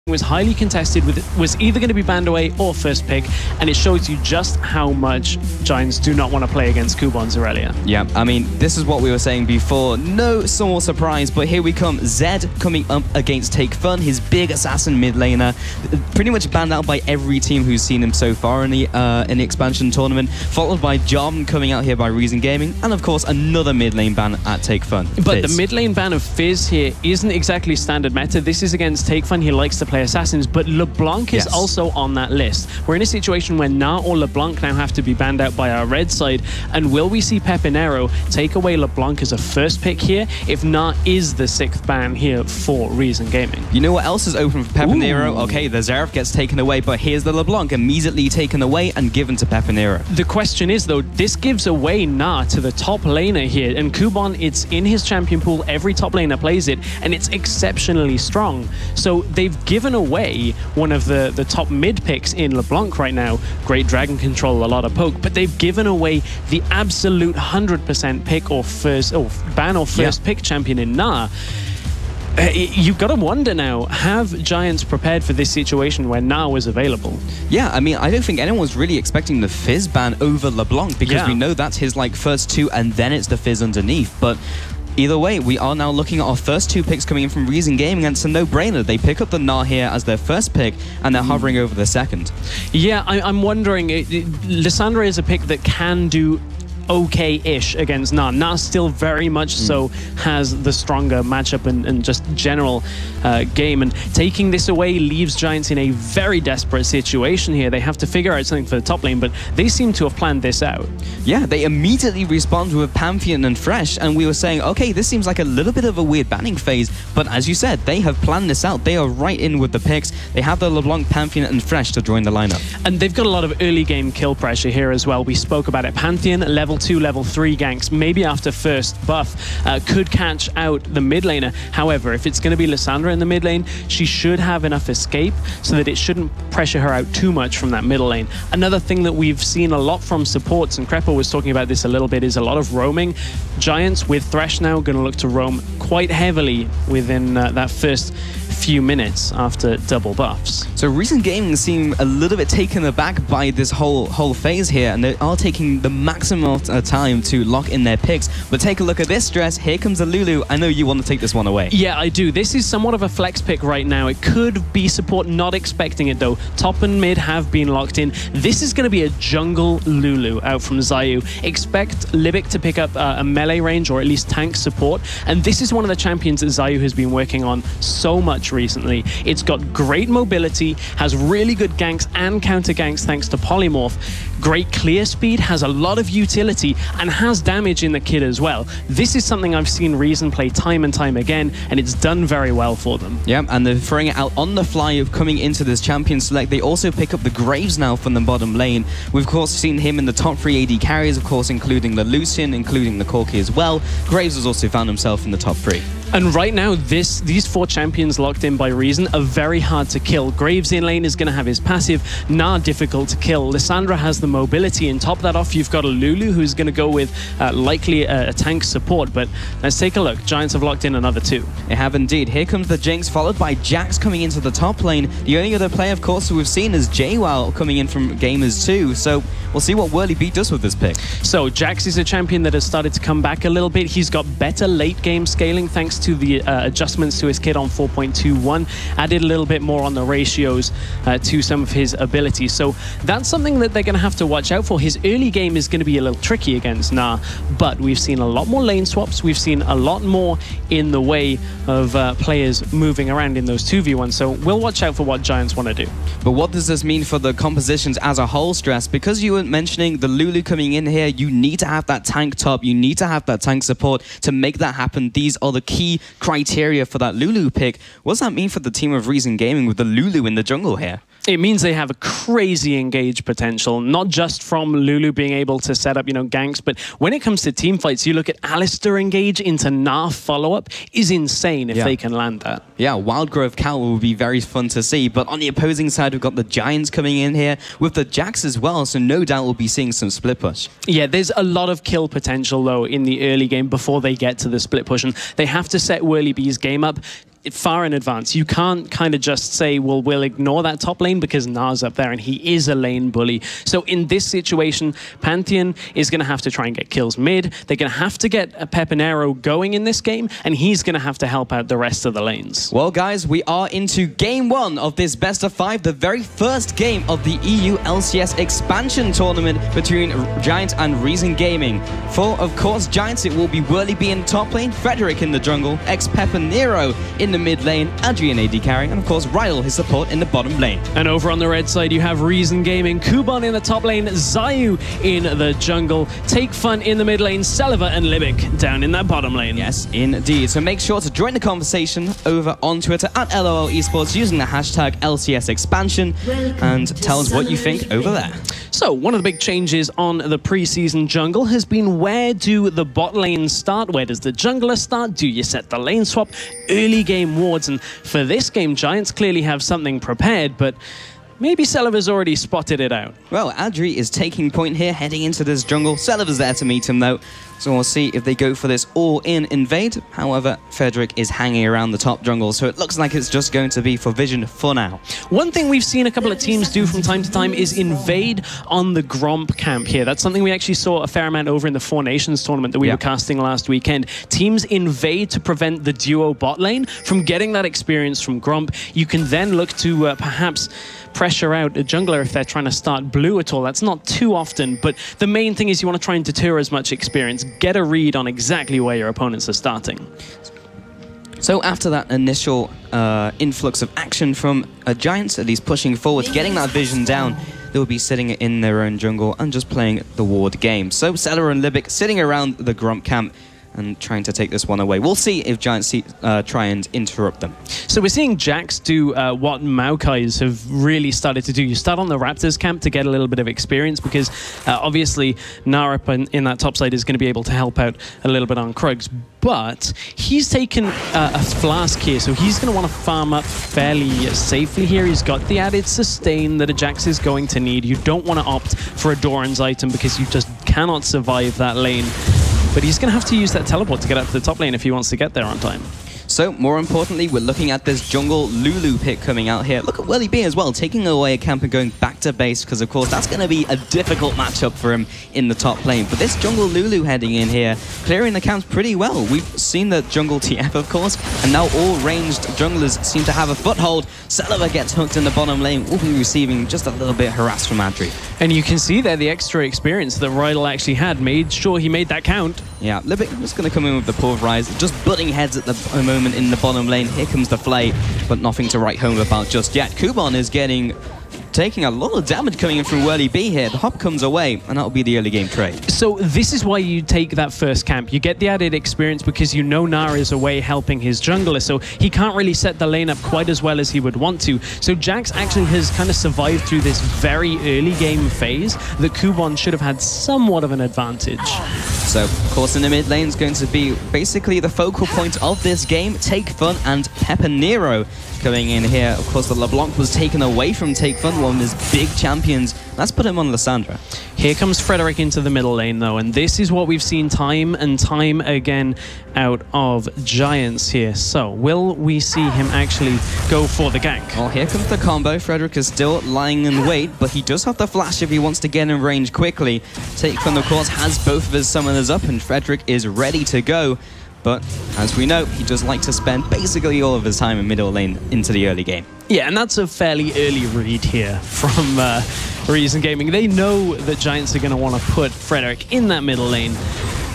was highly contested, was either going to be banned away or first pick, and it shows you just how much Giants do not want to play against Kuban Zerellia. Yeah, I mean, this is what we were saying before. No small surprise, but here we come. Zed coming up against Take Fun, his big assassin mid laner, pretty much banned out by every team who's seen him so far in the expansion tournament, followed by Jom coming out here by Reason Gaming, and of course another mid lane ban at Take Fun. But the mid lane ban of Fizz here isn't exactly standard meta. This is against Take Fun. He likes to play assassins, but LeBlanc is also on that list. We're in a situation where Na or LeBlanc now have to be banned out by our red side, and will we see Pepinero take away LeBlanc as a first pick here if Na is the 6th ban here for Reason Gaming? You know what else is open for Pepinero? Okay, the Xerath gets taken away, but here's the LeBlanc immediately taken away and given to Pepinero. The question is, though, this gives away Na to the top laner here, and Kuban, it's in his champion pool, every top laner plays it, and it's exceptionally strong. So they've given away one of the top mid picks in LeBlanc right now. Great dragon control, a lot of poke, but they've given away the absolute 100% pick or first ban or first pick champion in Na. You've got to wonder now, have Giants prepared for this situation where Na was available? Yeah, I mean, I don't think anyone's really expecting the Fizz ban over LeBlanc, because we know that's his first 2 and then it's the Fizz underneath. But either way, we are now looking at our first 2 picks coming in from Reason Gaming, and it's a no-brainer. They pick up the Na here as their first pick, and they're hovering over the second. Yeah, I'm wondering, Lissandra is a pick that can do okay-ish against Na. Na still very much so has the stronger matchup and just general game, and taking this away leaves Giants in a very desperate situation here. They have to figure out something for the top lane, but they seem to have planned this out. Yeah, they immediately respond with Pantheon and Thresh, and we were saying, okay, this seems like a little bit of a weird banning phase, but as you said, they have planned this out. They are right in with the picks. They have the LeBlanc, Pantheon, and Thresh to join the lineup. And they've got a lot of early game kill pressure here as well. We spoke about it. Pantheon, level 2, level 3 ganks, maybe after first buff, could catch out the mid laner. However, if it's going to be Lissandra in the mid lane, she should have enough escape so that it shouldn't pressure her out too much from that middle lane. Another thing that we've seen a lot from supports, and Krepo was talking about this a little bit, is a lot of roaming. Giants with Thresh now going to look to roam quite heavily within that first few minutes after double buffs. So Reason Gaming seem a little bit taken aback by this whole phase here, and they are taking the maximum time to lock in their picks. But take a look at this dress. Here comes the Lulu. I know you want to take this one away. Yeah, I do. This is somewhat of a flex pick right now. It could be support, not expecting it though. Top and mid have been locked in. This is going to be a jungle Lulu out from Zayu. Expect Libic to pick up a melee range or at least tank support, and this is one of the champions that Zayu has been working on so much recently. It's got great mobility, has really good ganks and counter ganks thanks to Polymorph, great clear speed, has a lot of utility, and has damage in the kit as well. This is something I've seen Reason play time and time again, and it's done very well for them. Yeah, and they're throwing it out on the fly of coming into this champion select. They also pick up the Graves now from the bottom lane. We've of course seen him in the top 3 AD carries, of course, including the Lucian, including the Corki as well. Graves has also found himself in the top 3. And right now, these 4 champions locked in by Reason are very hard to kill. Graves in lane is going to have his passive. Na, difficult to kill. Lissandra has the mobility, and top that off, you've got a Lulu who's going to go with likely a tank support. But let's take a look. Giants have locked in another 2. They have indeed. Here comes the Jinx, followed by Jax coming into the top lane. The only other player, of course, who we've seen is JWoww coming in from Gamers 2. So we'll see what Whirly does with this pick. So Jax is a champion that has started to come back a little bit. He's got better late game scaling thanks to the adjustments to his kit on 4.21, added a little bit more on the ratios to some of his abilities. So that's something that they're going to have to watch out for. His early game is going to be a little tricky against Na, but we've seen a lot more lane swaps. We've seen a lot more in the way of players moving around in those 2v1. So we'll watch out for what Giants want to do. But what does this mean for the compositions as a whole, Stress? Because you were mentioning the Lulu coming in here, you need to have that tank top, you need to have that tank support to make that happen. These are the key criteria for that Lulu pick. What does that mean for the team of Reason Gaming with the Lulu in the jungle here? It means they have a crazy engage potential, not just from Lulu being able to set up, ganks, but when it comes to team fights, you look at Alistar engage into Na follow-up is insane if they can land that. Yeah, Wildgrove Cal will be very fun to see, but on the opposing side, we've got the Giants coming in here with the Jax as well, so no doubt we'll be seeing some split push. Yeah, there's a lot of kill potential, though, in the early game before they get to the split push, and they have to set Whirly B's game up. far in advance. You can't kind of just say, well, we'll ignore that top lane because Na's up there and he is a lane bully. So in this situation, Pantheon is going to have to try and get kills mid. They're going to have to get a Pepinero going in this game, and he's going to have to help out the rest of the lanes. Well, guys, we are into game 1 of this best of 5, the very first game of the EU LCS expansion tournament between Giants and Reason Gaming. For, of course, Giants, it will be Whirlybee in the top lane, Frederick in the jungle, ex-Pepinero in the mid lane, Adrian AD carry, and of course Rydell, his support in the bottom lane. And over on the red side, you have Reason Gaming, Kuban in the top lane, Zayu in the jungle, Take Fun in the mid lane, Celaver and Libic down in that bottom lane. Yes, indeed. So make sure to join the conversation over on Twitter at LOL Esports using the hashtag LCS expansion and tell us what you think over there. So one of the big changes on the preseason jungle has been, where do the bot lanes start? Where does the jungler start? Do you set the lane swap? Early game wards. And for this game, Giants clearly have something prepared, but maybe Celaver's already spotted it out. Well, Adri is taking point here, heading into this jungle. Celaver's there to meet him, though. So we'll see if they go for this all-in invade. However, Frederick is hanging around the top jungle, so it looks like it's just going to be for Vision for now. One thing we've seen a couple of teams do from time to time is invade on the Gromp camp here. That's something we actually saw a fair amount over in the Four Nations tournament that we were casting last weekend. Teams invade to prevent the duo bot lane from getting that experience from Gromp. You can then look to perhaps pressure out a jungler if they're trying to start blue at all. That's not too often, but the main thing is you want to try and deter as much experience. Get a read on exactly where your opponents are starting. So after that initial influx of action from Giants, at least pushing forward, getting that vision down, they'll be sitting in their own jungle and just playing the ward game. So Celaver and Libic sitting around the Gromp camp and trying to take this one away. We'll see if Giants try and interrupt them. So we're seeing Jax do what Maokai's have really started to do. You start on the Raptors camp to get a little bit of experience because obviously Nara in that top side is going to be able to help out a little bit on Krugs. But he's taken a flask here, so he's going to want to farm up fairly safely here. He's got the added sustain that a Jax is going to need. You don't want to opt for a Doran's item because you just cannot survive that lane. But he's going to have to use that teleport to get up to the top lane if he wants to get there on time. So, more importantly, we're looking at this jungle Lulu pick coming out here. Look at Whirlybee as well, taking away a camp and going back to base, because, of course, that's going to be a difficult matchup for him in the top lane. But this jungle Lulu heading in here, clearing the camps pretty well. We've seen the jungle TF, of course, and now all ranged junglers seem to have a foothold. Celaver gets hooked in the bottom lane. We'll be receiving just a little bit harassed from Adri. And you can see there the extra experience that Rydell actually had. Made sure he made that count. Yeah, Libic just going to come in with the Pulverize, just butting heads at the moment in the bottom lane. Here comes the Flay, but nothing to write home about just yet. Kuban is taking a lot of damage coming in from Whirlybee here. The hop comes away, and that'll be the early game trade. So this is why you take that first camp. You get the added experience because you know Nara is away helping his jungler, so he can't really set the lane up quite as well as he would want to. So Jax actually has kind of survived through this very early game phase that Kuban should have had somewhat of an advantage. So, of course, in the mid lane is going to be basically the focal point of this game. Take Fun and Pepinero coming in here. Of course, the LeBlanc was taken away from Take Fun, one of his big champions. Let's put him on Lissandra. Here comes Frederick into the middle lane, though, and this is what we've seen time and time again out of Giants here. So, will we see him actually go for the gank? Well, here comes the combo. Frederick is still lying in wait, but he does have the flash if he wants to get in range quickly. Take Fun, of course, has both of his summoners up, and Frederick is ready to go. But, as we know, he does like to spend basically all of his time in middle lane into the early game. Yeah, and that's a fairly early read here from Reason Gaming. They know that Giants are going to want to put Frederick in that middle lane.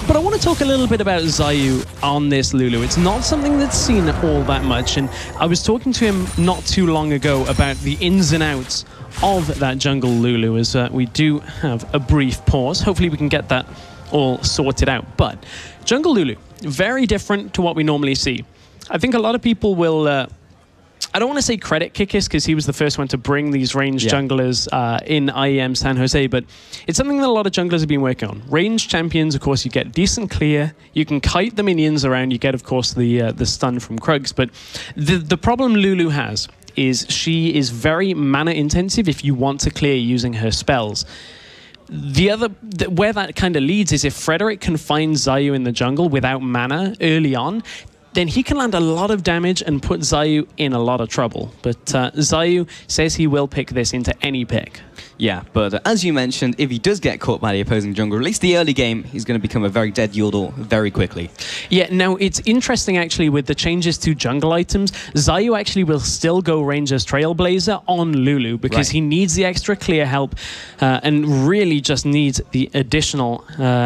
But I want to talk a little bit about Zayu on this Lulu. It's not something that's seen all that much, and I was talking to him not too long ago about the ins and outs of that jungle Lulu, as we do have a brief pause. Hopefully we can get that all sorted out. But jungle Lulu, very different to what we normally see. I think a lot of people will... I don't want to say credit Kikis because he was the first one to bring these ranged junglers in IEM San Jose, but it's something that a lot of junglers have been working on. Ranged champions, of course, you get decent clear, you can kite the minions around, you get, of course, the stun from Krugs, but the problem Lulu has is she is very mana intensive if you want to clear using her spells. Where that kind of leads is if Frederick can find Zayu in the jungle without mana early on, then he can land a lot of damage and put Zayu in a lot of trouble. But Zayu says he will pick this into any pick. Yeah, but as you mentioned, if he does get caught by the opposing jungle, at least the early game, he's going to become a very dead Yordle very quickly. Yeah, now it's interesting actually with the changes to jungle items, Zayu actually will still go Ranger's Trailblazer on Lulu because he needs the extra clear help and really just needs the additional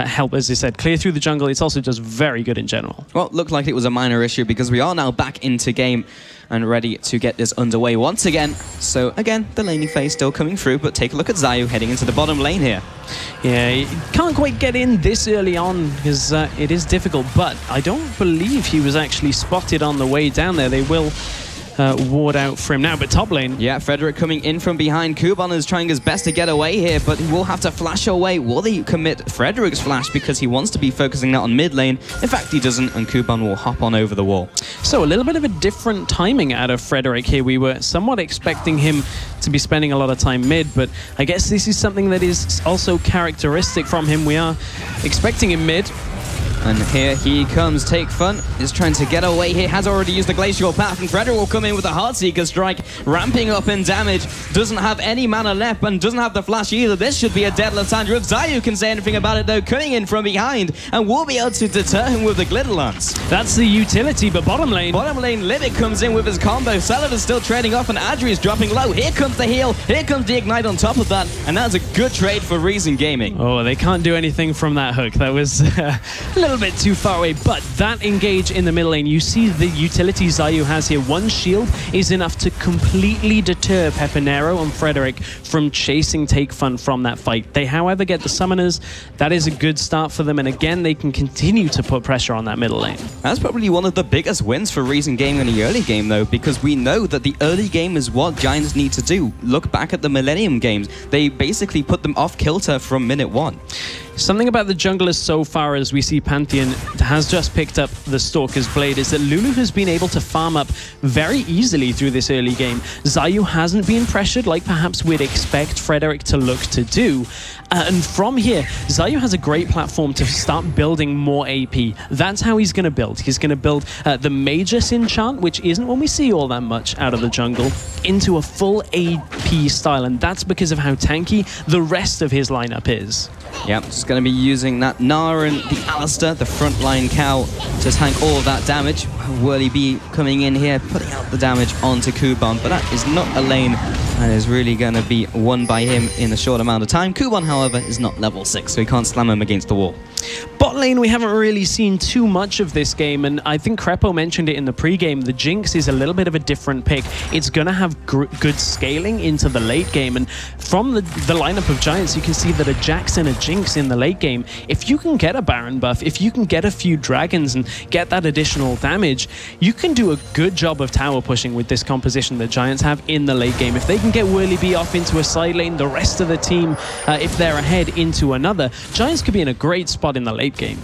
help, as I said. Clear through the jungle, it's also just very good in general. Well, looked like it was a minor issue because we are now back into game and ready to get this underway once again. So again, the laning phase still coming through, but take a look at Zayu heading into the bottom lane here. Yeah, he can't quite get in this early on because it is difficult, but I don't believe he was actually spotted on the way down there. They will ward out for him now, but top lane. Yeah, Frederick coming in from behind. Kuban is trying his best to get away here, but he will have to flash away. Will he commit Frederick's flash because he wants to be focusing that on mid lane? In fact, he doesn't, and Kuban will hop on over the wall. So a little bit of a different timing out of Frederick here. We were somewhat expecting him to be spending a lot of time mid, but I guess this is something that is also characteristic from him. We are expecting him mid. And here he comes. Take Fun is trying to get away here. Has already used the Glacial Path, and Frederick will come in with a Heartseeker strike, ramping up in damage. Doesn't have any mana left, and doesn't have the flash either. This should be a dead Lissandra. If Zayu can say anything about it, though, coming in from behind, and will be able to deter him with the Glitter Lance. That's the utility, but bottom lane. Bottom lane, Livic comes in with his combo. Salad is still trading off, and Adri is dropping low. Here comes the heal. Here comes the Ignite on top of that, and that's a good trade for Reason Gaming. Oh, they can't do anything from that hook. That was a little bit too far away, but that engage in the middle lane, you see the utility Zayu has here. One shield is enough to completely deter Pepinero and Frederick from chasing Take Fun from that fight. They, however, get the summoners. That is a good start for them, and again, they can continue to put pressure on that middle lane. That's probably one of the biggest wins for Reason Gaming in the early game, though, because we know that the early game is what Giants need to do. Look back at the Millennium games. They basically put them off kilter from minute one. Something about the junglers so far as we see Pantheon has just picked up the Stalker's Blade is that Lulu has been able to farm up very easily through this early game. Zayu hasn't been pressured like perhaps we'd expect Frederick to look to do. And from here, Zayu has a great platform to start building more AP. That's how he's going to build. He's going to build the Magus enchant, which isn't one we see all that much out of the jungle, into a full AP style. And that's because of how tanky the rest of his lineup is. Yep, just going to be using that Nara and the Alistair, the frontline cow, to tank all of that damage. Whirly Bee coming in here, putting out the damage onto Kuban, but that is not a lane that is really going to be won by him in a short amount of time. Kuban, however, is not level 6, so he can't slam him against the wall. Bot lane, we haven't really seen too much of this game, and I think Crepo mentioned it in the pregame. The Jinx is a little bit of a different pick. It's going to have good scaling into the late game, and from the lineup of Giants, you can see that a Jax and a Jinx in the late game, if you can get a Baron buff, if you can get a few dragons and get that additional damage, you can do a good job of tower pushing with this composition that Giants have in the late game. If they can get Whirly Bee off into a side lane, the rest of the team, if they're ahead, into another, Giants could be in a great spot in the late game.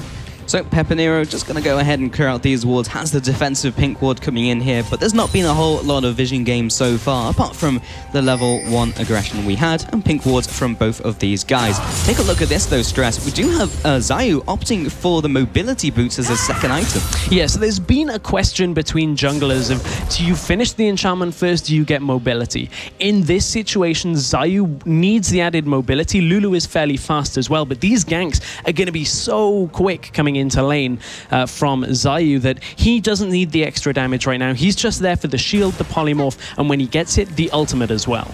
So Pepinero just going to go ahead and clear out these wards, has the defensive pink ward coming in here, but there's not been a whole lot of vision games so far, apart from the level 1 aggression we had, and pink wards from both of these guys. Take a look at this though, Stress. We do have Zayu opting for the mobility boots as a second item. Yeah, so there's been a question between junglers of, do you finish the enchantment first, do you get mobility? In this situation, Zayu needs the added mobility. Lulu is fairly fast as well, but these ganks are going to be so quick coming into lane from Zayu that he doesn't need the extra damage right now. He's just there for the shield, the polymorph, and when he gets it, the ultimate as well.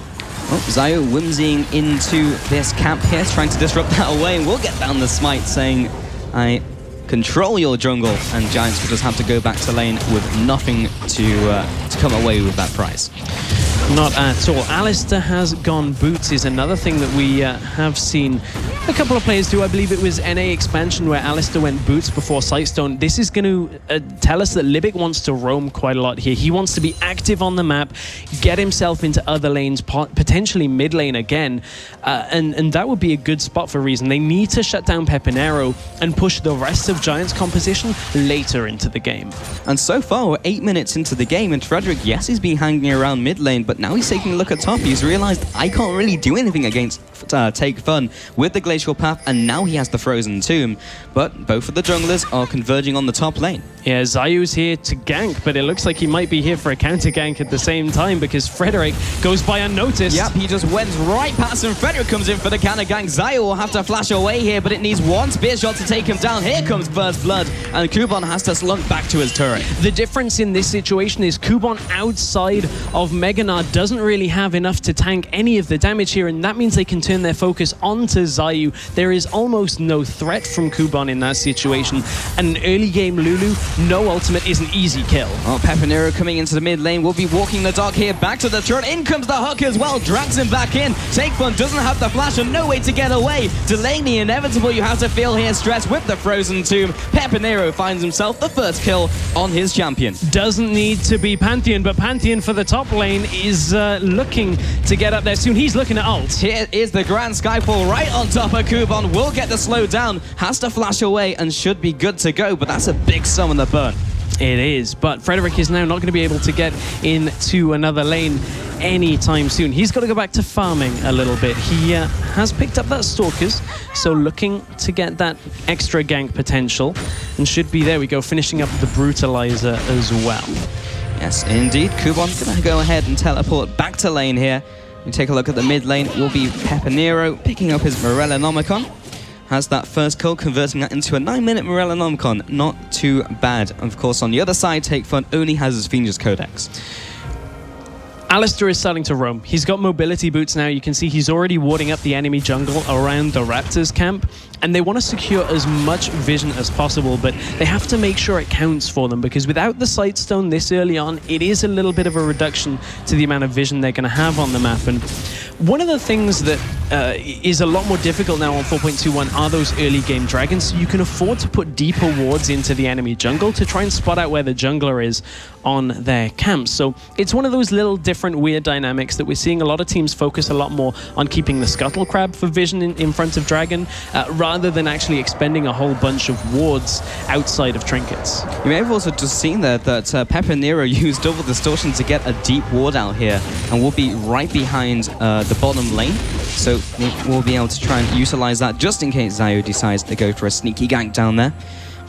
Oh, Zayu whimsying into this camp here, trying to disrupt that away, and we'll get down the smite, saying, I control your jungle, and Giants will just have to go back to lane with nothing to come away with that prize. Not at all. Alistair has gone boots is another thing that we have seen a couple of players do. I believe it was NA expansion where Alistair went boots before Sightstone. This is going to tell us that Libic wants to roam quite a lot here. He wants to be active on the map, get himself into other lanes, potentially mid lane again, and that would be a good spot for Reason. They need to shut down Pepinero and push the rest of Giants' composition later into the game. And so far, we're 8 minutes into the game, and Frederick, yes, he's been hanging around mid lane, but but now he's taking a look at top. He's realized I can't really do anything against Take Fun with the Glacial Path, and now he has the Frozen Tomb. But both of the junglers are converging on the top lane. Yeah, Zayu's here to gank, but it looks like he might be here for a counter gank at the same time because Frederick goes by unnoticed. Yep, he just went right past him. Frederick comes in for the counter gank. Zayu will have to flash away here, but it needs one spear shot to take him down. Here comes First Blood, and Kuban has to slunk back to his turret. The difference in this situation is Kuban outside of Mega Gnar doesn't really have enough to tank any of the damage here, and that means they can turn their focus onto Zayu. There is almost no threat from Kuban in that situation. And an early game Lulu, no ultimate is an easy kill. Oh, Pepinero coming into the mid lane will be walking the dog here. Back to the turret. In comes the hook as well. Drags him back in. Take Fun doesn't have the flash and no way to get away. Delaying the inevitable. You have to feel here stress with the Frozen Tomb. Pepinero finds himself the first kill on his champion. Doesn't need to be Pantheon, but Pantheon for the top lane is looking to get up there soon. He's looking at ult. Here is the Grand Skyfall right on top of Kuban. Will get the slow down. Has to flash away and should be good to go, but that's a big summon the burn. It is, but Frederick is now not going to be able to get into another lane anytime soon. He's got to go back to farming a little bit. He has picked up that Stalkers, so looking to get that extra gank potential, and should be, there we go, finishing up the Brutalizer as well. Yes, indeed. Kuban's going to go ahead and teleport back to lane here. We take a look at the mid lane. It will be Pepinero picking up his Morellonomicon. Has that first kill, converting that into a 9-minute Morellonomicon. Not too bad. Of course, on the other side, Take Fun only has his Phoenix Codex. Alistair is starting to roam. He's got mobility boots now. You can see he's already warding up the enemy jungle around the Raptors camp. And they want to secure as much vision as possible, but they have to make sure it counts for them, because without the Sightstone this early on, it is a little bit of a reduction to the amount of vision they're going to have on the map. And one of the things that is a lot more difficult now on 4.21 are those early game dragons. So you can afford to put deeper wards into the enemy jungle to try and spot out where the jungler is on their camps. So it's one of those little different weird dynamics that we're seeing a lot of teams focus a lot more on keeping the Scuttle Crab for vision in front of Dragon, rather than actually expending a whole bunch of wards outside of trinkets. You may have also just seen there that Pepinero used double distortion to get a deep ward out here, and will be right behind the bottom lane. So we'll be able to try and utilize that just in case Zayu decides to go for a sneaky gank down there.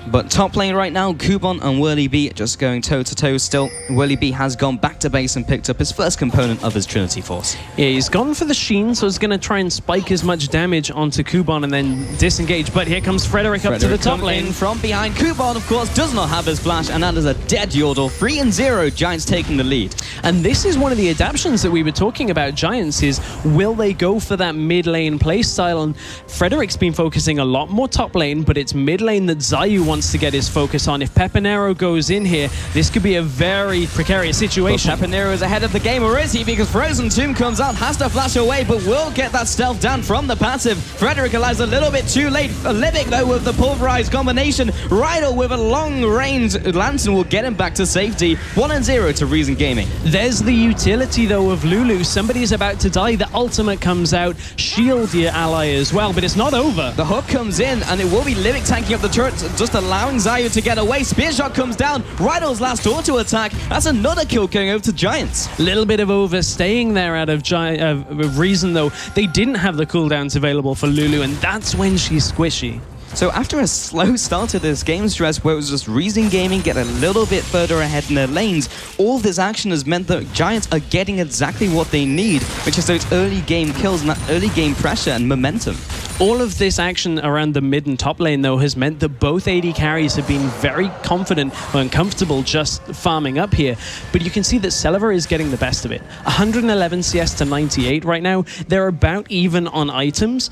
But top lane right now, Kuban and Whirly just going toe-to-toe still. Whirly has gone back to base and picked up his first component of his Trinity Force. Yeah, he's gone for the Sheen, so he's going to try and spike as much damage onto Kuban and then disengage. But here comes Frederick up to the top lane. From behind. Kuban, of course, does not have his flash, and that is a dead Yordle. 3-0, Giants taking the lead. And this is one of the adaptations that we were talking about, Giants, is will they go for that mid lane playstyle? And Frederick's been focusing a lot more top lane, but it's mid lane that Zayu wants to get his focus on. If Pepinero goes in here, this could be a very precarious situation. But Pepinero is ahead of the game, or is he? Because Frozen Tomb comes out, has to flash away, but will get that stealth down from the passive. Frederick allows a little bit too late. Libic, though, with the pulverized combination. Rydell with a long-range Lantern will get him back to safety. 1-0 to Reason Gaming. There's the utility, though, of Lulu. Somebody's about to die. The ultimate comes out. Shield your ally as well, but it's not over. The hook comes in, and it will be Libic tanking up the turret, just allowing Zayu to get away. Spear shot comes down. Rydell's last auto attack. That's another kill going over to Giants. Little bit of overstaying there out of Reason, though. They didn't have the cooldowns available for Lulu, and that's when she's squishy. So after a slow start to this game stress where it was just Reason Gaming get a little bit further ahead in their lanes, all this action has meant that Giants are getting exactly what they need, which is those early game kills and that early game pressure and momentum. All of this action around the mid and top lane, though, has meant that both AD carries have been very confident and comfortable just farming up here. But you can see that Celaver is getting the best of it. 111 CS to 98 right now. They're about even on items.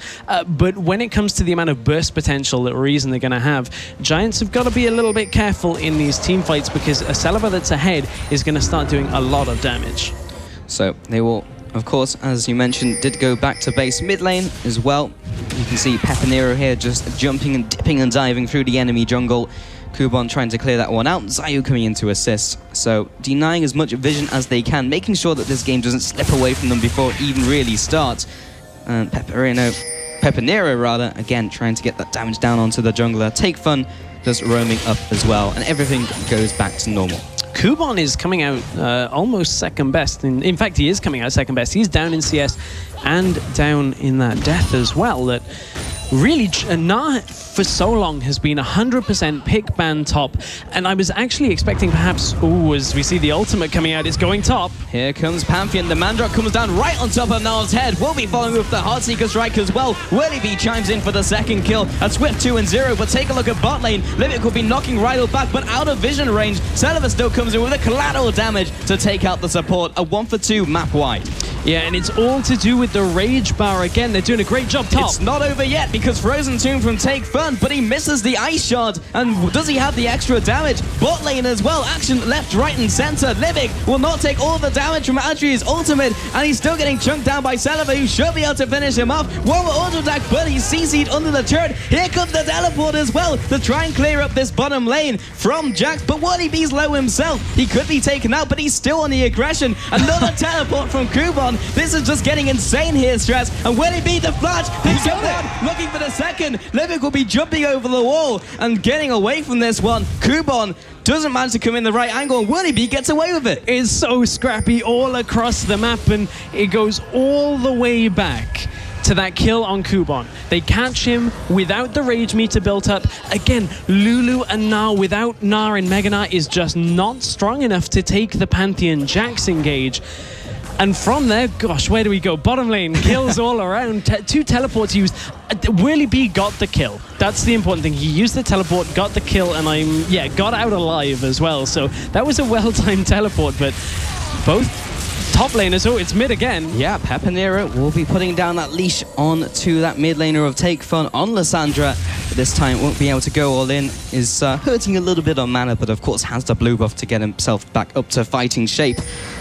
But when it comes to the amount of burst potential that Reason they're going to have, Giants have got to be a little bit careful in these team fights, because a Celaver that's ahead is going to start doing a lot of damage. So they will, of course, as you mentioned, did go back to base mid lane as well. You can see Pepinero here just jumping and dipping and diving through the enemy jungle. Kuban trying to clear that one out. Zayu coming in to assist. So denying as much vision as they can, making sure that this game doesn't slip away from them before it even really starts. And Pepinero Pepinero rather, again trying to get that damage down onto the jungler. Take Fun just roaming up as well, and everything goes back to normal. Kubon is coming out almost second best. In fact, he is coming out second best. He's down in CS and down in that death as well. That really, Nah for so long has been 100% pick ban top, and I was actually expecting perhaps, as we see the ultimate coming out, it's going top. Here comes Pantheon. The Mandrock comes down right on top of Nah's head. We'll be following with the Heartseeker strike as well. WillieB chimes in for the second kill. A swift 2-0, but take a look at bot lane. Livic will be knocking Rydell back, but out of vision range. Celaver still comes in with a collateral damage to take out the support. A 1-for-2 map wide. Yeah, and it's all to do with the Rage Bar again. They're doing a great job top. It's not over yet because Frozen Tomb from Take Fun, but he misses the Ice Shard. And does he have the extra damage? Bot lane as well. Action left, right, and center. Livic will not take all the damage from Adri's ultimate, and he's still getting chunked down by Celaver, who should be able to finish him off. One more auto attack, but he's CC'd under the turret. Here comes the teleport as well to try and clear up this bottom lane from Jax, but WillieB's low himself. He could be taken out, but he's still on the aggression. Another teleport from Kubon. This is just getting insane here, Stress. And WillieB the flash, picks up one, looking for the second. Livic will be jumping over the wall and getting away from this one. Kubon doesn't manage to come in the right angle, and WillieB gets away with it. It's so scrappy all across the map, and it goes all the way back to that kill on Kubon. They catch him without the rage meter built up. Again, Lulu and Nah without Nah and Mega Nah is just not strong enough to take the Pantheon Jax engage. And from there, gosh, where do we go? Bottom lane, kills all around. Two teleports used. WillieB got the kill. That's the important thing. He used the teleport, got the kill, and got out alive as well. So that was a well-timed teleport, but both top laners. Oh, it's mid again. Yeah, Pepinero will be putting down that leash on to that mid laner of Take Fun on Lissandra. This time won't be able to go all in. Is hurting a little bit on mana, but of course has the blue buff to get himself back up to fighting shape.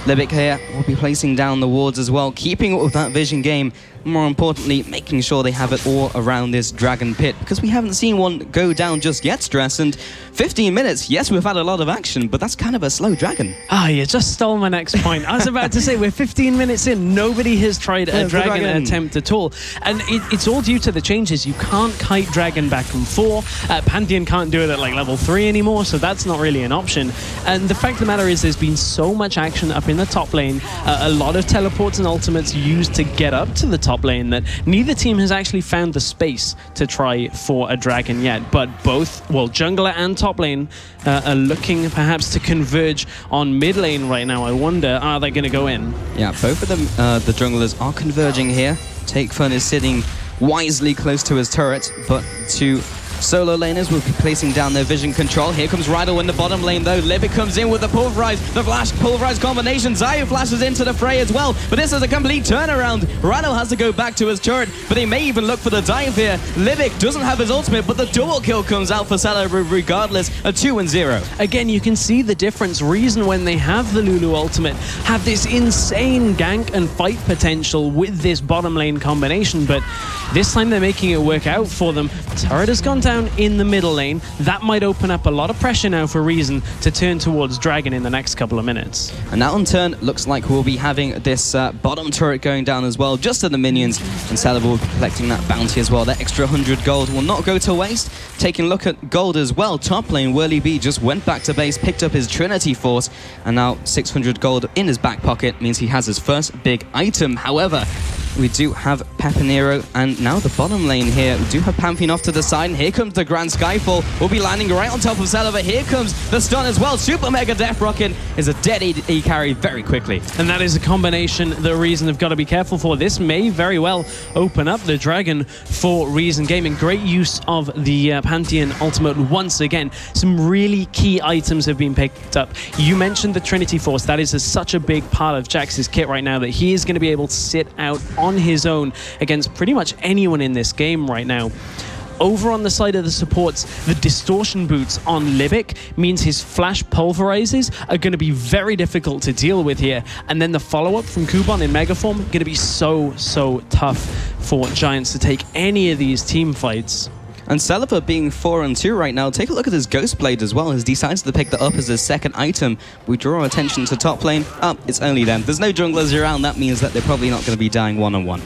Livic here will be placing down the wards as well, keeping up with that vision game. More importantly, making sure they have it all around this dragon pit, because we haven't seen one go down just yet, Stress. And 15 minutes, yes, we've had a lot of action, but that's kind of a slow dragon. Ah, you just stole my next point. I was about to say, we're 15 minutes in. Nobody has tried a dragon attempt at all. And it's all due to the changes. You can't kite dragon back from 4. Pantheon can't do it at like level 3 anymore, so that's not really an option. And the fact of the matter is there's been so much action up in the top lane, a lot of teleports and ultimates used to get up to the top lane, that neither team has actually found the space to try for a dragon yet. But both, well, jungler and top lane are looking perhaps to converge on mid lane right now. I wonder, are they going to go in? Yeah, both of them, the junglers are converging here. Take Fun is sitting wisely close to his turret, but to solo laners will be placing down their vision control. Here comes Rydell in the bottom lane though. Livic comes in with the pulverize, the flash pulverize combination. Xayah flashes into the fray as well, but this is a complete turnaround. Rydell has to go back to his turret, but he may even look for the dive here. Livic doesn't have his ultimate, but the double kill comes out for Celaver regardless. A 2-0. Again, you can see the difference. Reason when they have the Lulu ultimate, have this insane gank and fight potential with this bottom lane combination, but this time they're making it work out for them. Turret has gone down in the middle lane. That might open up a lot of pressure now for Reason to turn towards Dragon in the next couple of minutes. And that on turn looks like we'll be having this bottom turret going down as well, just to the minions, and Celaver will be collecting that bounty as well. That extra 100 gold will not go to waste. Taking a look at gold as well, top lane WillieB just went back to base, picked up his Trinity Force, and now 600 gold in his back pocket means he has his first big item. However, we do have Pepinero, and now the bottom lane here. We do have Pantheon off to the side, and here comes the Grand Skyfall. We'll be landing right on top of Celaver. Here comes the stun as well. Super Mega Death Rocket is a dead E carry very quickly. And that is a combination the Reason have got to be careful for. This may very well open up the Dragon for Reason Gaming. Great use of the Pantheon ultimate once again. Some really key items have been picked up. You mentioned the Trinity Force. That is such a big part of Jax's kit right now that he is going to be able to sit out on his own against pretty much anyone in this game right now. Over on the side of the supports, the distortion boots on Livic means his flash pulverizes are going to be very difficult to deal with here. And then the follow-up from Kubon in Megaform going to be so tough for Giants to take any of these team fights. And Celaver being 4-2 right now, take a look at his Ghost Blade as well. Has decided to pick that up as his second item. We draw attention to top lane. It's only them. There's no junglers around. That means that they're probably not going to be dying one-on-one.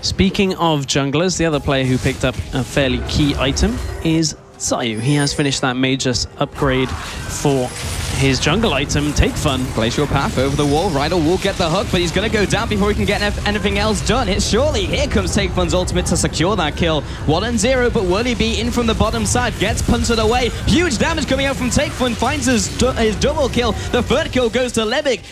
Speaking of junglers, the other player who picked up a fairly key item is Zayu. He has finished that Magus upgrade for his jungle item, Take Fun. Glacial Path over the wall. Rydell will get the hook, but he's going to go down before he can get anything else done. It's surely. Here comes Take Fun's ultimate to secure that kill. 1-0, but Whirlybee in from the bottom side. Gets punted away. Huge damage coming out from Take Fun. Finds his double kill. The third kill goes to Levick.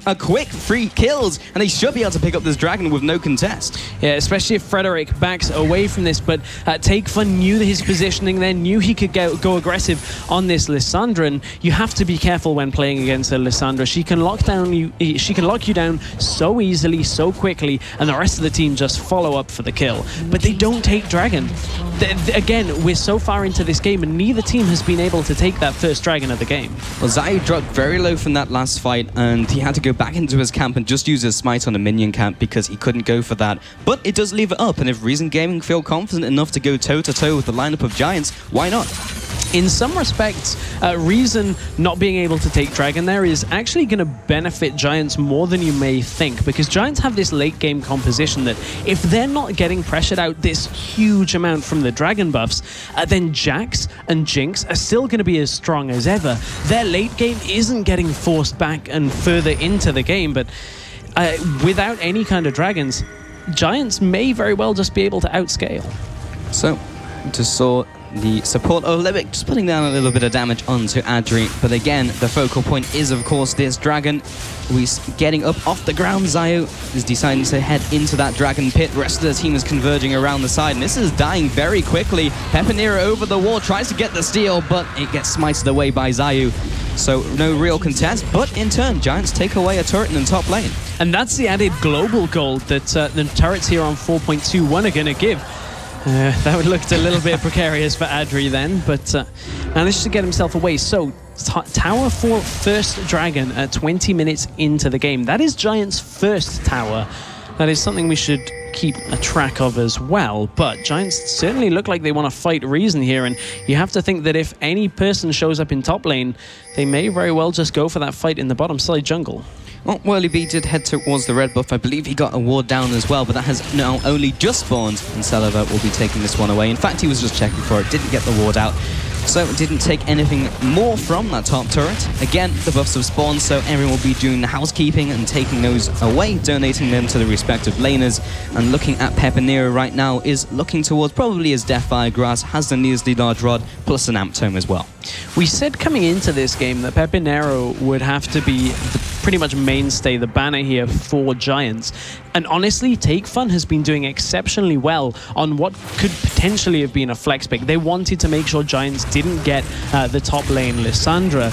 A quick 3 kills, and he should be able to pick up this dragon with no contest. Yeah, especially if Frederick backs away from this, but Take Fun knew his positioning there, knew he could go aggressive on this Lissandra, and you have to be careful when playing against a Lissandra. She can lock you down so easily, so quickly, and the rest of the team just follow up for the kill. But they don't take dragon. Again, we're so far into this game, and neither team has been able to take that first dragon of the game. Well, Zayu dropped very low from that last fight, and he had to go back into his camp and just use his smite on a minion camp because he couldn't go for that. But it does leave it up, and if Reason Gaming feel confident enough to go toe-to-toe with the lineup of Giants, why not? In some respects, Reason not being able to take dragon there is actually going to benefit Giants more than you may think, because Giants have this late game composition that if they're not getting pressured out this huge amount from the dragon buffs, then Jax and Jinx are still going to be as strong as ever. Their late game isn't getting forced back and further into the game, but without any kind of dragons, Giants may very well just be able to outscale. So, just saw the support of Levick just putting down a little bit of damage onto Adri, but again, the focal point is, of course, this dragon. He's getting up off the ground. Zayu is deciding to head into that dragon pit. The rest of the team is converging around the side, and this is dying very quickly. Peppinera over the wall tries to get the steal, but it gets smited away by Zayu. So no real contest, but in turn, Giants take away a turret in the top lane. And that's the added global gold that the turrets here on 4.21 are going to give. That would look a little bit precarious for Adri then, but managed to get himself away. So, tower for first dragon at 20 minutes into the game. That is Giants' first tower. That is something we should keep a track of as well. But Giants certainly look like they want to fight Reason here, and you have to think that if any person shows up in top lane, they may very well just go for that fight in the bottom side jungle. Well, Whirlybee did head towards the red buff. I believe he got a ward down as well, but that has now only just spawned, and Celaver will be taking this one away. In fact, he was just checking for it, didn't get the ward out, so didn't take anything more from that top turret. Again, the buffs have spawned, so everyone will be doing the housekeeping and taking those away, donating them to the respective laners. And looking at Peppinera right now is looking towards probably his Deathfire Grass, has the Nearsly Large Rod, plus an Amp Tome as well. We said coming into this game that Peppinera would have to be pretty much mainstay, the banner here for Giants. And honestly, Take Fun has been doing exceptionally well on what could potentially have been a flex pick. They wanted to make sure Giants didn't get the top lane Lissandra.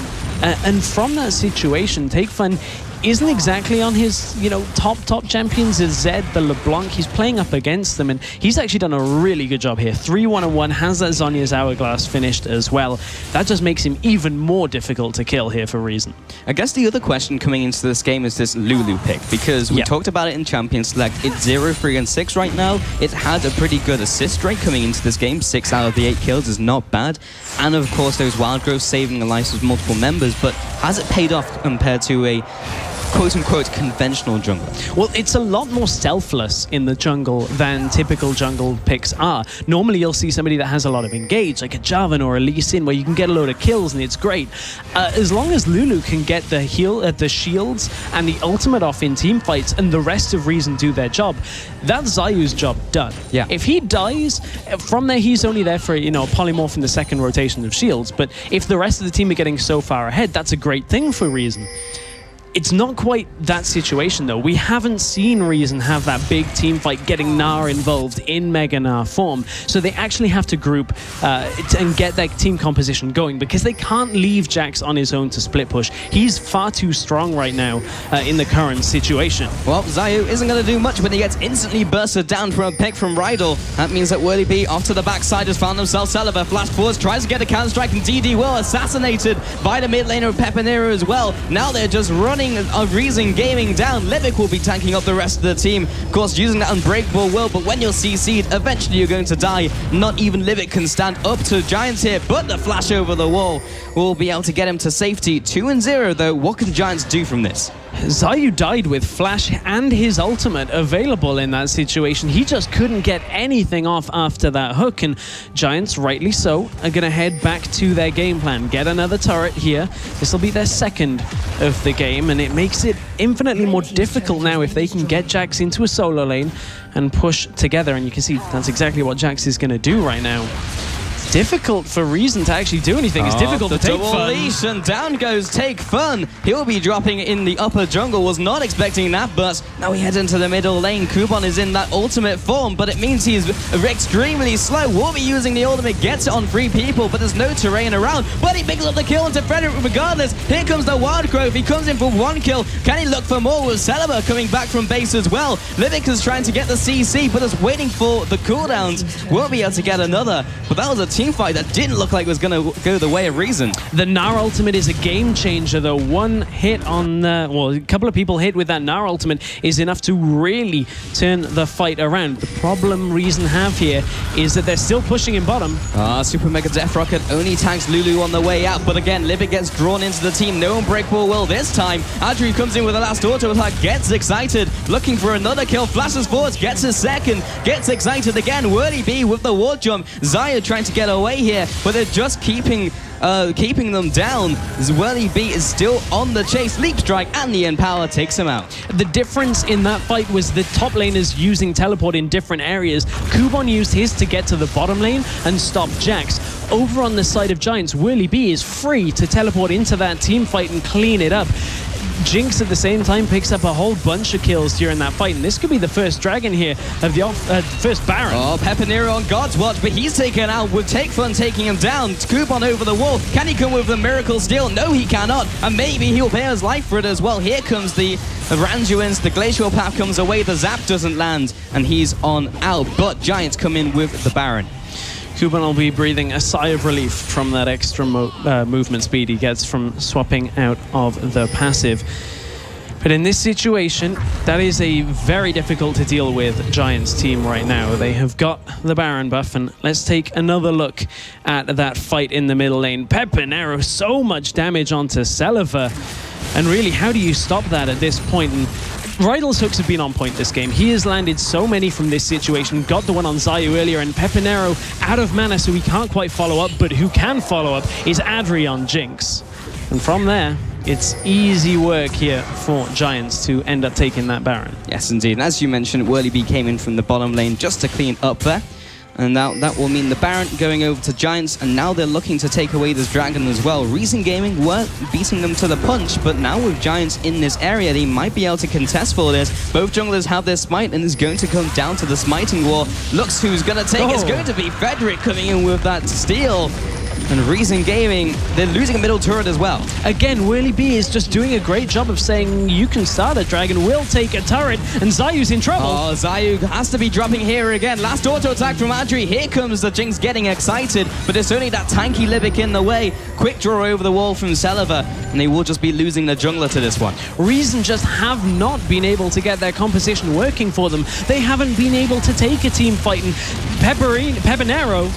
And from that situation, Take Fun isn't exactly on his, top champions. Is Zed, the LeBlanc. He's playing up against them, and he's actually done a really good job here. 3-1-1, has that Zhonya's Hourglass finished as well. That just makes him even more difficult to kill here for Reason. I guess the other question coming into this game is this Lulu pick, because we talked about it in Champion Select. It's 0-3-6 right now. It had a pretty good assist rate coming into this game. 6 out of the 8 kills is not bad. And of course, those wild growths saving the lives of multiple members, but has it paid off compared to a quote-unquote conventional jungler? Well, it's a lot more selfless in the jungle than typical jungle picks are. Normally, you'll see somebody that has a lot of engage, like a Jarvan or a Lee Sin, where you can get a load of kills and it's great. As long as Lulu can get the shields and the ultimate off in team fights, and the rest of Reason do their job, that's Zayu's job done. Yeah. If he dies, from there he's only there for polymorph in the second rotation of shields. But if the rest of the team are getting so far ahead, that's a great thing for Reason. It's not quite that situation, though. We haven't seen Reason have that big team fight getting Gnar involved in Mega Gnar form. So they actually have to group and get their team composition going, because they can't leave Jax on his own to split push. He's far too strong right now in the current situation. Well, Zayu isn't going to do much when he gets instantly bursted down from a pick from Rydell. That means that Whirlybee off to the backside has found themselves Celaver. Flash forwards, tries to get a counter-strike, and DD will assassinated by the mid laner of Peppinera as well. Now they're just running of Reason Gaming down. Levick will be tanking up the rest of the team, of course using that unbreakable will, but when you're CC'd, eventually you're going to die. Not even Levick can stand up to Giants here, but the flash over the wall will be able to get him to safety. 2-0 though. What can Giants do from this? Zayu died with Flash and his ultimate available in that situation. He just couldn't get anything off after that hook, and Giants, rightly so, are going to head back to their game plan. Get another turret here. This will be their second of the game, and it makes it infinitely more difficult now if they can get Jax into a solo lane and push together. And you can see that's exactly what Jax is going to do right now. Difficult for Reason to actually do anything. It's difficult to take Fun. Leash, and down goes Take Fun. He'll be dropping in the upper jungle. Was not expecting that, but now he heads into the middle lane. Kuban is in that ultimate form, but it means he's extremely slow. Will be using the ultimate, gets it on 3 people, but there's no terrain around. But he picks up the kill into Frederick regardless. Here comes the Wild Growth. He comes in for 1 kill. Can he look for more with Celeber coming back from base as well? Livic is trying to get the CC, but is waiting for the cooldowns. Won't be able to get another, but that was a team fight that didn't look like it was going to go the way of Reason. The Gnar ultimate is a game changer, though. One hit on, well, a couple of people hit with that Gnar ultimate is enough to really turn the fight around. The problem Reason have here is that they're still pushing in bottom. Super Mega Death Rocket only tags Lulu on the way out, but again, Livic gets drawn into the team. No Unbreakable will this time. Adri comes in with the last auto attack, gets excited, looking for another kill, flashes forwards, gets his second, gets excited again. Whirly B with the wall jump. Xayah trying to get away here, but they're just keeping them down. Whirly B is still on the chase. Leap Strike and the Empower takes him out. The difference in that fight was the top laners using teleport in different areas. Kuban used his to get to the bottom lane and stop Jax. Over on the side of Giants, Whirly B is free to teleport into that team fight and clean it up. Jinx at the same time picks up a whole bunch of kills during that fight, and this could be the first dragon here of the first Baron. Oh, Pepinero on God's watch, but he's taken out with Take Fun taking him down. Kuban over the wall. Can he come with the Miracle Steel? No, he cannot, and maybe he'll pay his life for it as well. Here comes the Randuin's, the Glacial Path comes away, the Zap doesn't land, and he's on out, but Giants come in with the Baron. Kuban will be breathing a sigh of relief from that extra movement speed he gets from swapping out of the passive. But in this situation, that is a very difficult to deal with Giants team right now. They have got the Baron buff, and let's take another look at that fight in the middle lane. Pepinero, so much damage onto Celeber, and really, how do you stop that at this point? And Rydell's hooks have been on point this game. He has landed so many from this situation. Got the one on Zayu earlier, and Pepinero out of mana, so he can't quite follow up, but who can follow up is Adri on Jinx. And from there, it's easy work here for Giants to end up taking that Baron. Yes, indeed. And as you mentioned, Whirly B came in from the bottom lane just to clean up there. And now that will mean the Baron going over to Giants, and now they're looking to take away this dragon as well. Reason Gaming were beating them to the punch, but now with Giants in this area, they might be able to contest for this. Both junglers have their smite, and it's going to come down to the smiting war. Looks who's going to take. It's going to be Frederick coming in with that steal. And Reason Gaming, they're losing a middle turret as well. Again, Whirly B is just doing a great job of saying, you can start a dragon, we'll take a turret, and Zayu's in trouble. Oh, Zayu has to be dropping here again. Last auto attack from Adri. Here comes the Jinx getting excited, but it's only that tanky Livic in the way. Quick draw over the wall from Celeber, and they will just be losing the jungler to this one. Reason just have not been able to get their composition working for them. They haven't been able to take a team fight, and Pepinero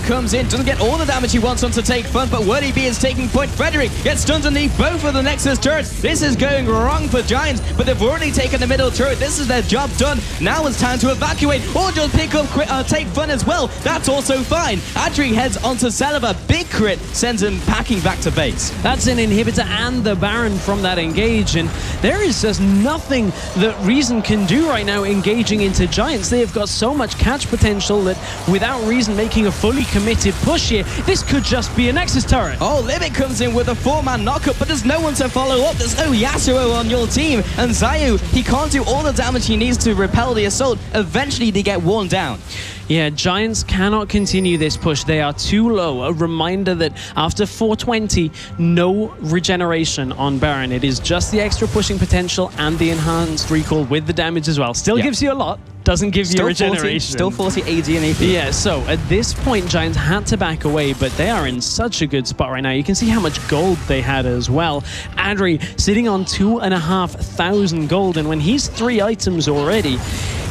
comes in, doesn't get all the damage he wants on to Take Fun, but Whirly B is taking point. Frederick gets stunned underneath both of the Nexus turrets. This is going wrong for Giants, but they've already taken the middle turret. This is their job done. Now it's time to evacuate, or just pick up Take Fun as well. That's also fine. Adri heads onto Celeber. Big crit sends him packing back to base. That's an inhibitor and the Baron from that engage, and there is just nothing that Reason can do right now engaging into Giants. They have got so much catch potential that without Reason making a fully committed push here, this could just be a Nexus turret. Oh, Livic comes in with a 4-man knockup, but there's no one to follow up. There's no Yasuo on your team, and Zayu, he can't do all the damage he needs to repel the assault. Eventually, they get worn down. Yeah, Giants cannot continue this push. They are too low. A reminder that after 420, no regeneration on Baron. It is just the extra pushing potential and the enhanced recall with the damage as well. Still gives you a lot. Doesn't give you regeneration. Still 40 AD and AP. Yeah, so at this point, Giants had to back away, but they are in such a good spot right now. You can see how much gold they had as well. Adri sitting on 2,500 gold, and when he's 3 items already,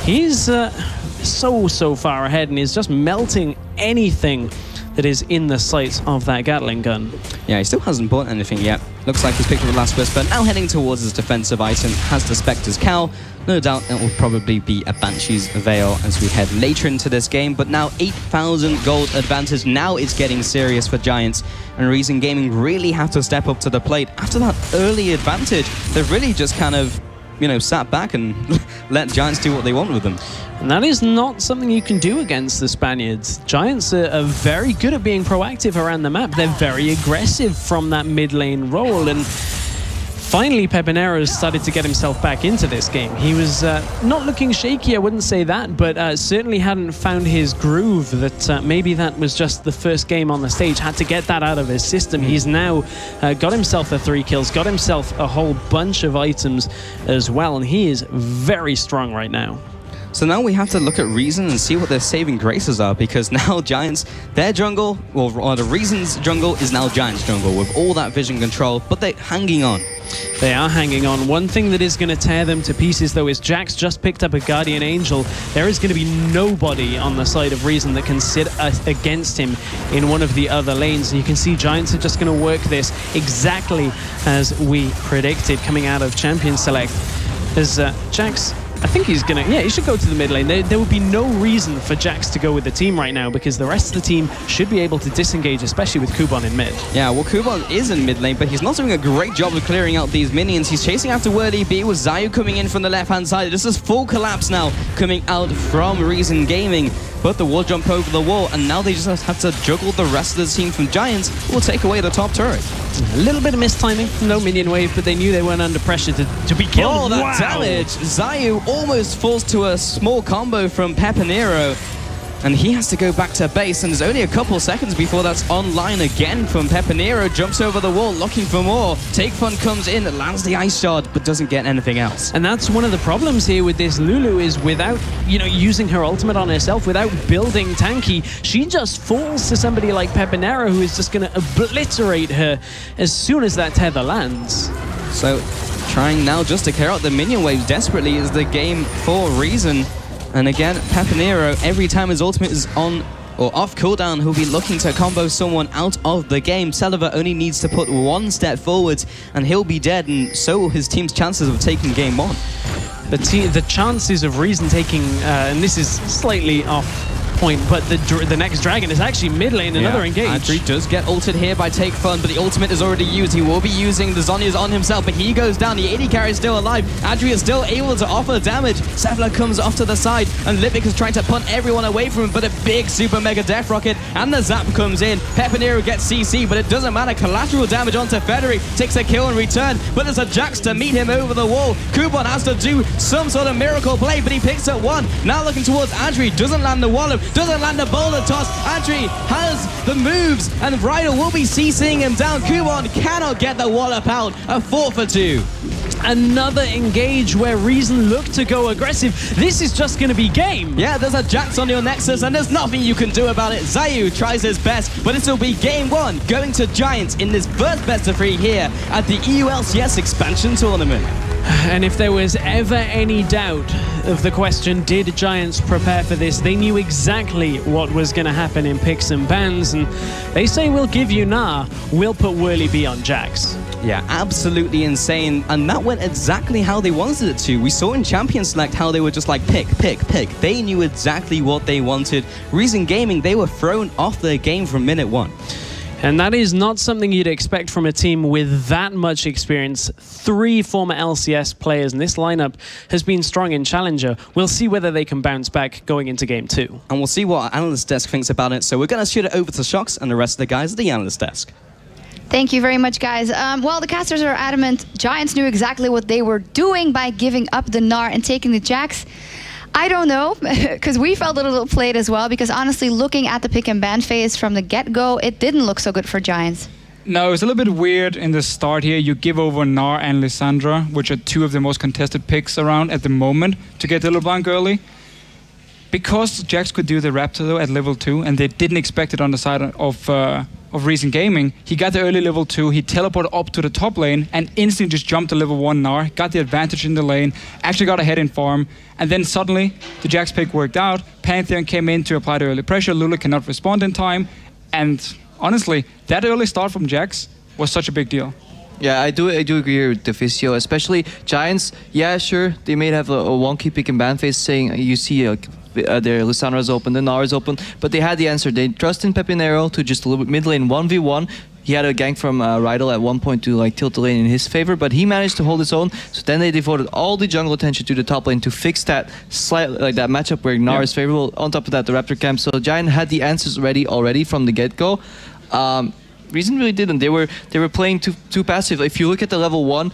he's so far ahead and is just melting anything that is in the sight of that Gatling gun. Yeah, he still hasn't bought anything yet. Looks like he's picked up the Last Whisper. Now heading towards his defensive item, has the Spectre's Cowl. No doubt it will probably be a Banshee's Veil as we head later into this game. But now 8,000 gold advantage. Now it's getting serious for Giants. And Reason Gaming really have to step up to the plate. After that early advantage, they've really just kind of, you know, sat back and let Giants do what they want with them. And that is not something you can do against the Spaniards. Giants are very good at being proactive around the map. They're very aggressive from that mid lane role. And finally, Pepinero started to get himself back into this game. He was not looking shaky, I wouldn't say that, but certainly hadn't found his groove. That maybe that was just the first game on the stage. Had to get that out of his system. He's now got himself the 3 kills, got himself a whole bunch of items as well, and he is very strong right now. So now we have to look at Reason and see what their saving graces are, because now Giants, their jungle, or the Reason's jungle is now Giants' jungle with all that vision control, but they're hanging on. They are hanging on. One thing that is going to tear them to pieces, though, is Jax just picked up a Guardian Angel. There is going to be nobody on the side of Reason that can sit against him in one of the other lanes. And you can see Giants are just going to work this exactly as we predicted coming out of Champion Select. As Jax, I think he's going to, he should go to the mid lane. There would be no reason for Jax to go with the team right now, because the rest of the team should be able to disengage, especially with Kuban in mid. Yeah, well, Kuban is in mid lane, but he's not doing a great job of clearing out these minions. He's chasing after Whirly B with Zayu coming in from the left-hand side. This is full collapse now coming out from Reason Gaming. But the wall jump over the wall, and now they just have to juggle the rest of the team from Giants, who will take away the top turret. A little bit of mistiming, no minion wave, but they knew they weren't under pressure to be killed. Oh, that damage! Zayu almost falls to a small combo from Pepinero, and he has to go back to base, and there's only a couple seconds before that's online again from Pepinero. Jumps over the wall, looking for more. Take Fun comes in, lands the Ice Shard, but doesn't get anything else. And that's one of the problems here with this Lulu, is without, using her ultimate on herself, without building tanky, she just falls to somebody like Pepinero, who is just going to obliterate her as soon as that tether lands. So, trying now just to clear out the minion waves desperately is the game for Reason. And again, Pepinero, every time his ultimate is on or off cooldown, he'll be looking to combo someone out of the game. Celaver only needs to put one step forward and he'll be dead, and so will his team's chances of taking game 1. The chances of Reason taking, and this is slightly off point, but the next dragon is actually mid lane, another engage. Adri does get ulted here by Take Fun, but the ultimate is already used. He will be using the Zhonya's on himself, but he goes down. The AD carry is still alive. Adri is still able to offer damage. Sevla comes off to the side, and Lipic is trying to punt everyone away from him, but a big super mega death rocket, and the zap comes in. Pepinero gets CC, but it doesn't matter. Collateral damage onto Federi, takes a kill in return, but there's a Jax to meet him over the wall. Kuban has to do some sort of miracle play, but he picks up one. Now looking towards Adri, doesn't land the wallop, doesn't land the boulder toss. Adri has the moves, and Rydal will be CCing him down. Kuban cannot get the wallop out. A 4 for 2. Another engage where Reason looked to go aggressive. This is just going to be game. Yeah, there's a Jax on your Nexus, and there's nothing you can do about it. Zayu tries his best, but this will be game 1, going to Giants in this first best of 3 here at the EULCS expansion tournament. And if there was ever any doubt of the question, did Giants prepare for this? They knew exactly what was going to happen in picks and bans, and they say, we'll give you Gnar, we'll put Whirly B on Jax. Yeah, absolutely insane, and that went exactly how they wanted it to. We saw in Champion Select how they were just like, pick. They knew exactly what they wanted. Reason Gaming, they were thrown off their game from minute 1. And that is not something you'd expect from a team with that much experience. 3 former LCS players, and this lineup has been strong in Challenger. We'll see whether they can bounce back going into game 2. And we'll see what our analyst desk thinks about it. So we're going to shoot it over to Shox and the rest of the guys at the analyst desk. Thank you very much, guys. Well, the casters are adamant. Giants knew exactly what they were doing by giving up the Gnar and taking the Jax. I don't know, because we felt a little played as well, because honestly, looking at the pick and ban phase from the get-go, it didn't look so good for Giants. No, it's a little bit weird in the start here. You give over Gnar and Lissandra, which are 2 of the most contested picks around at the moment, to get the LeBlanc early. Because Jax could do the Raptor though at level 2, and they didn't expect it on the side of Reason Gaming, he got the early level 2, he teleported up to the top lane and instantly just jumped to level 1 Gnar, got the advantage in the lane, actually got ahead in farm, and then suddenly the Jax pick worked out. Pantheon came in to apply the early pressure, Lulu cannot respond in time, And honestly, that early start from Jax was such a big deal. Yeah, I do agree with Deficio, especially Giants. Yeah, sure, they may have a wonky pick and ban phase saying you see their Lissandra open, the Gnar is open, but they had the answer. They trust in Pepinero to just a little bit mid lane 1v1. He had a gank from Rydell at one point to like tilt the lane in his favor, but he managed to hold his own. So then they devoted all the jungle attention to the top lane to fix that that matchup where Gnar is favorable. On top of that, the Raptor camp. So Giant had the answers ready already from the get-go. Reason really didn't. They were playing too passive. If you look at the level 1,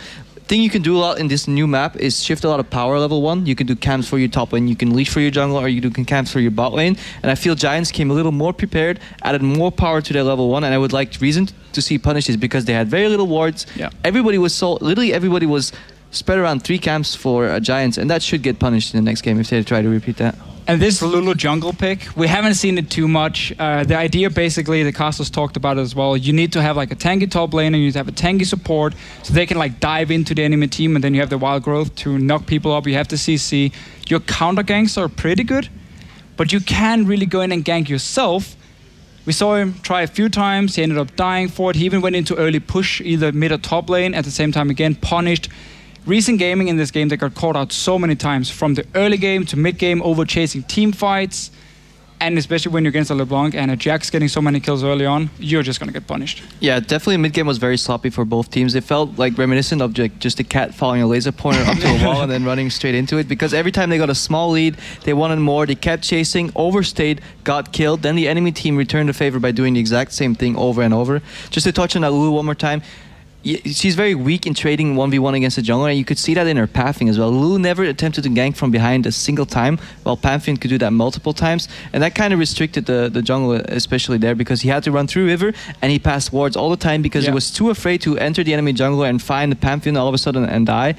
thing you can do a lot in this new map is shift a lot of power level 1. You can do camps for your top lane, you can leash for your jungle, or you do camps for your bot lane. And I feel Giants came a little more prepared, added more power to their level 1, and I would like Reason to see punishes because they had very little wards. Yeah. Everybody was literally everybody was spread around 3 camps for Giants, and that should get punished in the next game if they try to repeat that. And this Lulu jungle pick, we haven't seen it too much. The idea basically, the casters talked about it as well. You need to have like a tanky top lane and you need to have a tanky support so they can like dive into the enemy team, and then you have the wild growth to knock people up. You have the CC. Your counter ganks are pretty good, but you can really go in and gank yourself. We saw him try a few times. He ended up dying for it. He even went into early push, either mid or top lane. At the same time, again, punished. Recent gaming in this game, they got caught out so many times, from the early game to mid game, over chasing team fights, and especially when you're against a LeBlanc and a Jax getting so many kills early on, you're just gonna get punished. Yeah, definitely mid game was very sloppy for both teams. It felt like reminiscent of just a cat following a laser pointer up to a wall and then running straight into it, because every time they got a small lead, they wanted more, they kept chasing, overstayed, got killed, then the enemy team returned the favor by doing the exact same thing over and over. Just to touch on that Lulu one more time, she's very weak in trading 1v1 against the jungler, and you could see that in her pathing as well. Lulu never attempted to gank from behind a single time, while Pantheon could do that multiple times, and that kind of restricted the jungler, especially there, because he had to run through river, and he passed wards all the time because he was too afraid to enter the enemy jungler and find the Pantheon all of a sudden and die.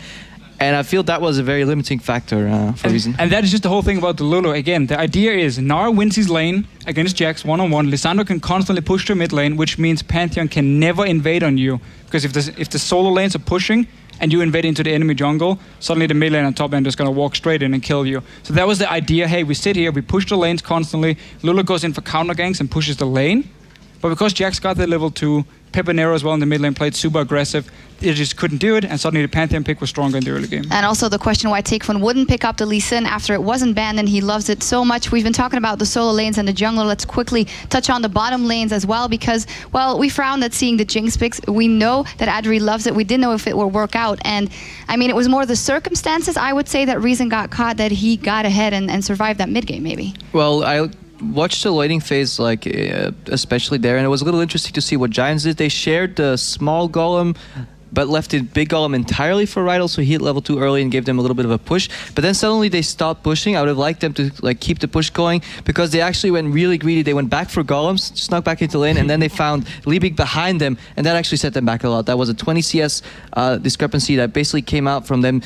And I feel that was a very limiting factor for Reason. And that is just the whole thing about the Lulu. Again, the idea is Gnar wins his lane against Jax one-on-one. Lissandra can constantly push to mid lane, which means Pantheon can never invade on you. Because if the solo lanes are pushing and you invade into the enemy jungle, suddenly the mid lane and top lane is just going to walk straight in and kill you. So that was the idea. Hey, we sit here, we push the lanes constantly. Lulu goes in for counter ganks and pushes the lane. But because Jax got the level 2, Pepinero as well in the mid lane played super aggressive, they just couldn't do it, and suddenly the Pantheon pick was stronger in the early game. And also the question why Takefun wouldn't pick up the Lee Sin after it wasn't banned, and he loves it so much. We've been talking about the solo lanes and the jungler. Let's quickly touch on the bottom lanes as well, because, well, we frowned at seeing the Jinx picks. We know that Adri loves it. We didn't know if it would work out, and I mean, it was more the circumstances, I would say, that Reason got caught, that he got ahead and survived that mid game, maybe. Well, I watched the waiting phase, like especially there, and it was a little interesting to see what Giants did. They shared the small golem, but left the big golem entirely for Rydell, so he hit level 2 early and gave them a little bit of a push. But then suddenly they stopped pushing. I would have liked them to like keep the push going, because they actually went really greedy. They went back for golems, snuck back into lane, and then they found Liebig behind them, and that actually set them back a lot. That was a 20 CS discrepancy that basically came out from them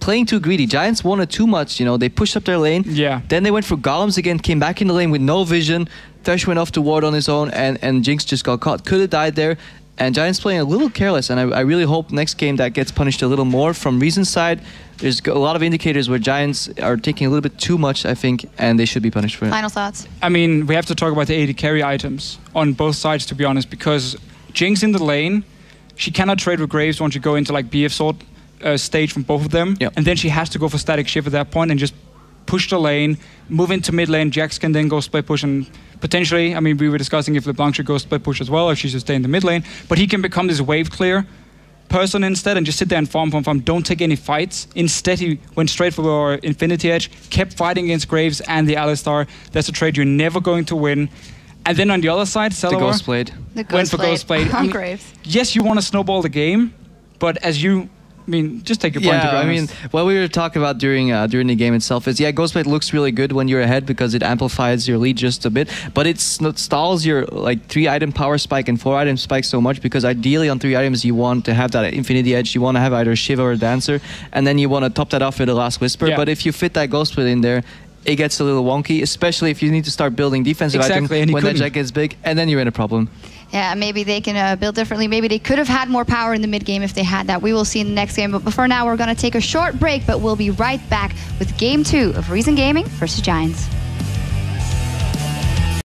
playing too greedy. Giants wanted too much, you know, they pushed up their lane. Yeah. Then they went for golems again, came back in the lane with no vision. Thresh went off to ward on his own, and Jinx just got caught. Could have died there. And Giants playing a little careless, and I really hope next game that gets punished a little more. From Reason's side, there's a lot of indicators where Giants are taking a little bit too much, I think, and they should be punished for it. Final thoughts? I mean, we have to talk about the AD carry items on both sides, to be honest, because Jinx in the lane, she cannot trade with Graves once you go into like BF sword stage from both of them. Yep. And then she has to go for static shift at that point and just push the lane, move into mid lane. Jax can then go split push, and potentially, I mean, we were discussing if LeBlanc should go split push as well, or if she should stay in the mid lane, but he can become this wave clear person instead and just sit there and farm, don't take any fights. Instead, he went straight for Infinity Edge, kept fighting against Graves and the Alistar. That's a trade you're never going to win. And then on the other side, The Selawar Ghost Blade. went for Ghost Blade. On Graves. Yes, you want to snowball the game, but as you, I mean, just take your point. Yeah, I mean, what we were talking about during the game itself is, yeah, Ghostblade looks really good when you're ahead because it amplifies your lead just a bit, but it stalls your like 3-item power spike and 4-item spike so much, because ideally on 3 items you want to have that Infinity Edge, you want to have either Shiva or Dancer, and then you want to top that off with a Last Whisper. Yeah. But if you fit that Ghostblade in there, it gets a little wonky, especially if you need to start building defensive items when that Jack gets big, and then you're in a problem. Yeah, maybe they can build differently. Maybe they could have had more power in the mid game if they had that. We will see in the next game. But for now, we're going to take a short break, but we'll be right back with Game 2 of Reason Gaming versus Giants.